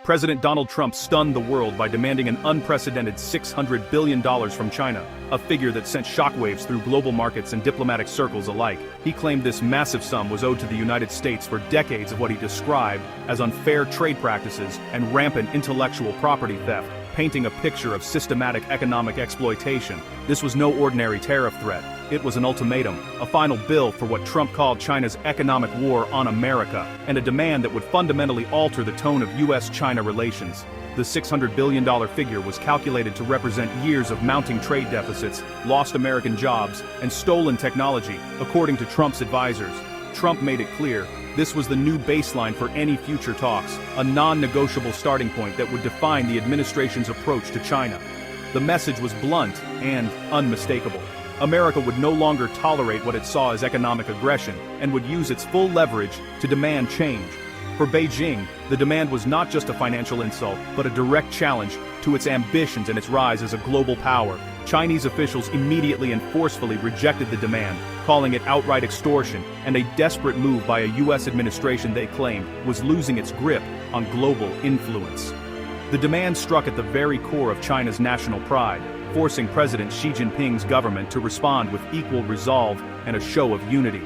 President Donald Trump stunned the world by demanding an unprecedented $600 billion from China, a figure that sent shockwaves through global markets and diplomatic circles alike. He claimed this massive sum was owed to the United States for decades of what he described as unfair trade practices and rampant intellectual property theft, painting a picture of systematic economic exploitation. This was no ordinary tariff threat. It was an ultimatum, a final bill for what Trump called China's economic war on America, and a demand that would fundamentally alter the tone of US-China relations. The $600 billion figure was calculated to represent years of mounting trade deficits, lost American jobs, and stolen technology, according to Trump's advisors. Trump made it clear, this was the new baseline for any future talks, a non-negotiable starting point that would define the administration's approach to China. The message was blunt and unmistakable. America would no longer tolerate what it saw as economic aggression and would use its full leverage to demand change. For Beijing, the demand was not just a financial insult, but a direct challenge to its ambitions and its rise as a global power. Chinese officials immediately and forcefully rejected the demand, calling it outright extortion and a desperate move by a US administration they claimed was losing its grip on global influence. The demand struck at the very core of China's national pride, forcing President Xi Jinping's government to respond with equal resolve and a show of unity.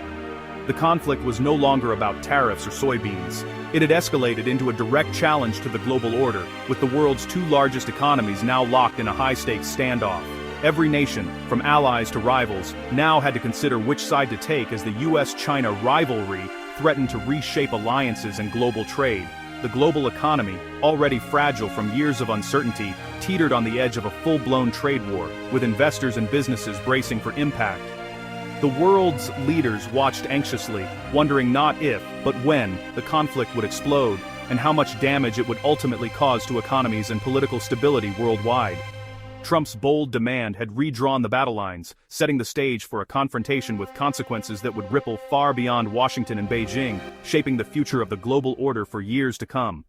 The conflict was no longer about tariffs or soybeans. It had escalated into a direct challenge to the global order, with the world's two largest economies now locked in a high-stakes standoff. Every nation, from allies to rivals, now had to consider which side to take as the US-China rivalry threatened to reshape alliances and global trade. The global economy, already fragile from years of uncertainty, teetered on the edge of a full-blown trade war, with investors and businesses bracing for impact. The world's leaders watched anxiously, wondering not if, but when, the conflict would explode, and how much damage it would ultimately cause to economies and political stability worldwide. Trump's bold demand had redrawn the battle lines, setting the stage for a confrontation with consequences that would ripple far beyond Washington and Beijing, shaping the future of the global order for years to come.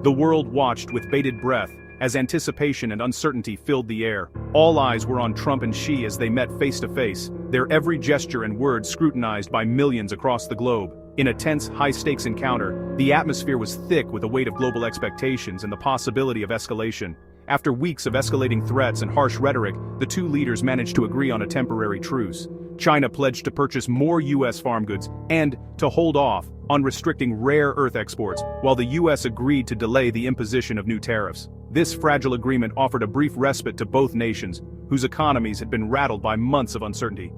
The world watched with bated breath, as anticipation and uncertainty filled the air. All eyes were on Trump and Xi as they met face to face, their every gesture and word scrutinized by millions across the globe. In a tense, high-stakes encounter, the atmosphere was thick with the weight of global expectations and the possibility of escalation. After weeks of escalating threats and harsh rhetoric, the two leaders managed to agree on a temporary truce. China pledged to purchase more US farm goods and to hold off on restricting rare earth exports, while the US agreed to delay the imposition of new tariffs. This fragile agreement offered a brief respite to both nations, whose economies had been rattled by months of uncertainty.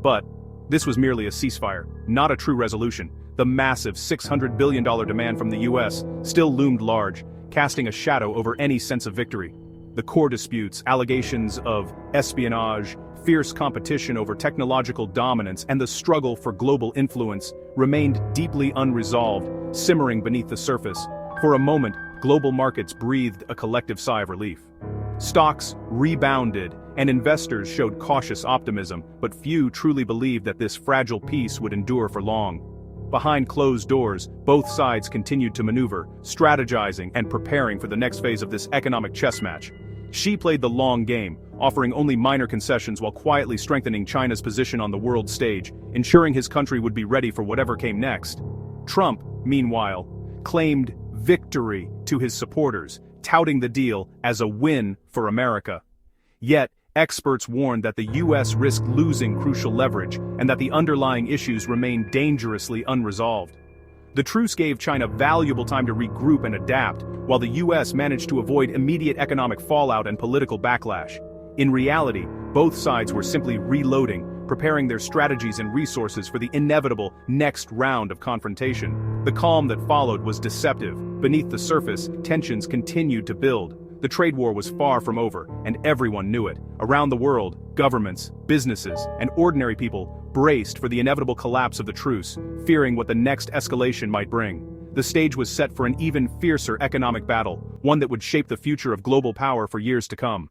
But this was merely a ceasefire, not a true resolution. The massive $600 billion demand from the US still loomed large, casting a shadow over any sense of victory. The core disputes, allegations of espionage, fierce competition over technological dominance, and the struggle for global influence remained deeply unresolved, simmering beneath the surface. For a moment, global markets breathed a collective sigh of relief. Stocks rebounded, and investors showed cautious optimism, but few truly believed that this fragile peace would endure for long. Behind closed doors, both sides continued to maneuver, strategizing and preparing for the next phase of this economic chess match. Xi played the long game, offering only minor concessions while quietly strengthening China's position on the world stage, ensuring his country would be ready for whatever came next. Trump, meanwhile, claimed victory to his supporters, touting the deal as a win for America. Yet, experts warned that the US risked losing crucial leverage and that the underlying issues remained dangerously unresolved. The truce gave China valuable time to regroup and adapt, while the US managed to avoid immediate economic fallout and political backlash. In reality, both sides were simply reloading, preparing their strategies and resources for the inevitable next round of confrontation. The calm that followed was deceptive. Beneath the surface, tensions continued to build. The trade war was far from over, and everyone knew it. Around the world, governments, businesses, and ordinary people braced for the inevitable collapse of the truce, fearing what the next escalation might bring. The stage was set for an even fiercer economic battle, one that would shape the future of global power for years to come.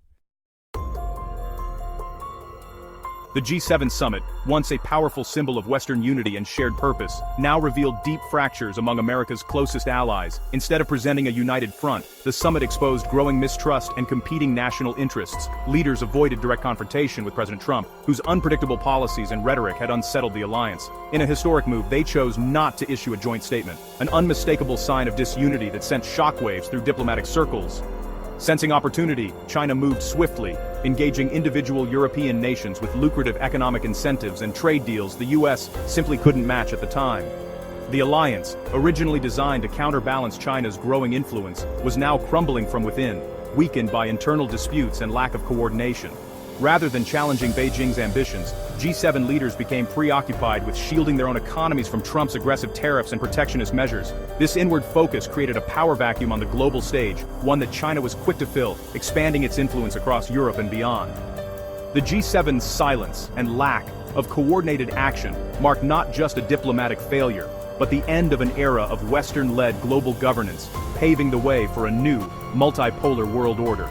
The G7 summit, once a powerful symbol of Western unity and shared purpose, now revealed deep fractures among America's closest allies. Instead of presenting a united front, the summit exposed growing mistrust and competing national interests. Leaders avoided direct confrontation with President Trump, whose unpredictable policies and rhetoric had unsettled the alliance. In a historic move, they chose not to issue a joint statement, an unmistakable sign of disunity that sent shockwaves through diplomatic circles. Sensing opportunity, China moved swiftly, engaging individual European nations with lucrative economic incentives and trade deals the US simply couldn't match at the time. The alliance, originally designed to counterbalance China's growing influence, was now crumbling from within, weakened by internal disputes and lack of coordination. Rather than challenging Beijing's ambitions, G7 leaders became preoccupied with shielding their own economies from Trump's aggressive tariffs and protectionist measures. This inward focus created a power vacuum on the global stage, one that China was quick to fill, expanding its influence across Europe and beyond. The G7's silence and lack of coordinated action marked not just a diplomatic failure, but the end of an era of Western-led global governance, paving the way for a new, multipolar world order.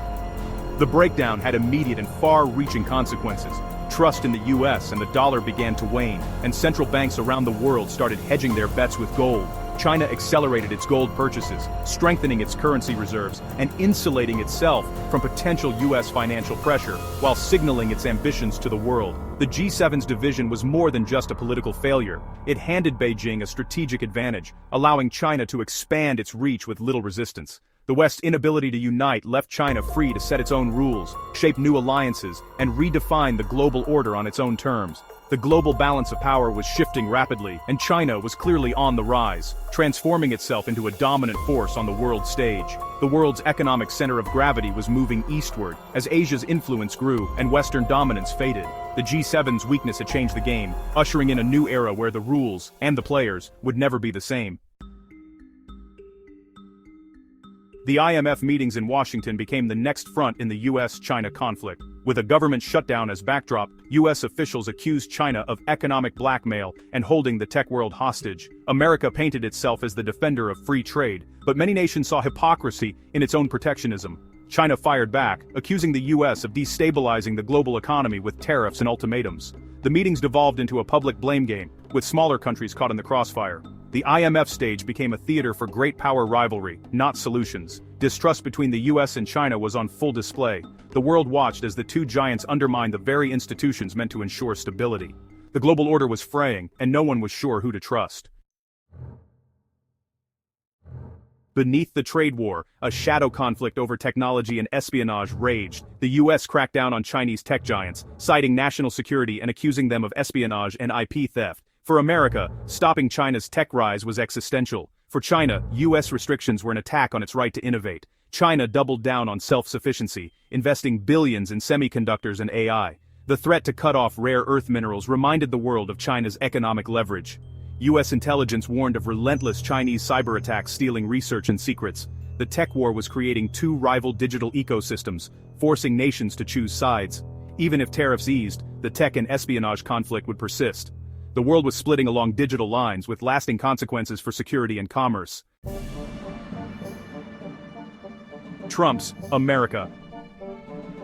The breakdown had immediate and far-reaching consequences. Trust in the US and the dollar began to wane, and central banks around the world started hedging their bets with gold. China accelerated its gold purchases, strengthening its currency reserves, and insulating itself from potential US financial pressure, while signaling its ambitions to the world. The G7's division was more than just a political failure. It handed Beijing a strategic advantage, allowing China to expand its reach with little resistance. The West's inability to unite left China free to set its own rules, shape new alliances, and redefine the global order on its own terms. The global balance of power was shifting rapidly, and China was clearly on the rise, transforming itself into a dominant force on the world stage. The world's economic center of gravity was moving eastward, as Asia's influence grew and Western dominance faded. The G7's weakness had changed the game, ushering in a new era where the rules, and the players, would never be the same. The IMF meetings in Washington became the next front in the US-China conflict. With a government shutdown as backdrop, US officials accused China of economic blackmail and holding the tech world hostage. America painted itself as the defender of free trade, but many nations saw hypocrisy in its own protectionism. China fired back, accusing the US of destabilizing the global economy with tariffs and ultimatums. The meetings devolved into a public blame game, with smaller countries caught in the crossfire. The IMF stage became a theater for great power rivalry, not solutions. Distrust between the US and China was on full display. The world watched as the two giants undermined the very institutions meant to ensure stability. The global order was fraying, and no one was sure who to trust. Beneath the trade war, a shadow conflict over technology and espionage raged. The US cracked down on Chinese tech giants, citing national security and accusing them of espionage and IP theft. For America, stopping China's tech rise was existential. For China, US restrictions were an attack on its right to innovate. China doubled down on self-sufficiency, investing billions in semiconductors and AI. The threat to cut off rare earth minerals reminded the world of China's economic leverage. US intelligence warned of relentless Chinese cyber attacks stealing research and secrets. The tech war was creating two rival digital ecosystems, forcing nations to choose sides. Even if tariffs eased, the tech and espionage conflict would persist. The world was splitting along digital lines with lasting consequences for security and commerce. Trump's America.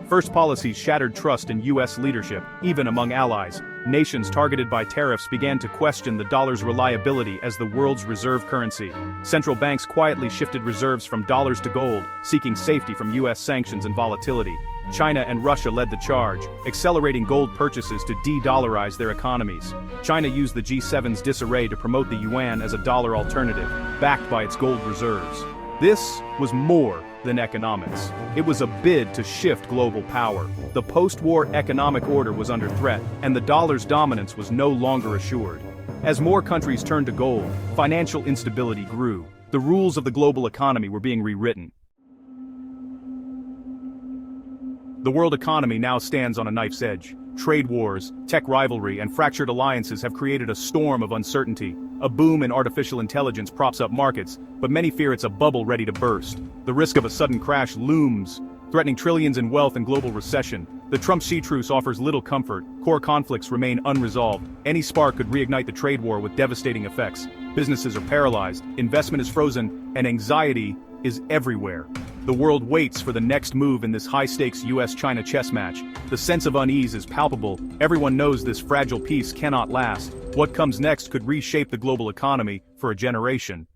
First policies shattered trust in US leadership, even among allies. Nations targeted by tariffs began to question the dollar's reliability as the world's reserve currency. Central banks quietly shifted reserves from dollars to gold, seeking safety from US sanctions and volatility. China and Russia led the charge, accelerating gold purchases to de-dollarize their economies. China used the G7's disarray to promote the yuan as a dollar alternative, backed by its gold reserves. This was more than economics. It was a bid to shift global power. The post-war economic order was under threat, and the dollar's dominance was no longer assured. As more countries turned to gold, financial instability grew. The rules of the global economy were being rewritten. The world economy now stands on a knife's edge. Trade wars, tech rivalry, and fractured alliances have created a storm of uncertainty. A boom in artificial intelligence props up markets, but many fear it's a bubble ready to burst. The risk of a sudden crash looms, threatening trillions in wealth and global recession. The Trump-Xi truce offers little comfort. Core conflicts remain unresolved. Any spark could reignite the trade war with devastating effects. Businesses are paralyzed, investment is frozen, and anxiety is everywhere. The world waits for the next move in this high-stakes US-China chess match. The sense of unease is palpable. Everyone knows this fragile peace cannot last. What comes next could reshape the global economy for a generation.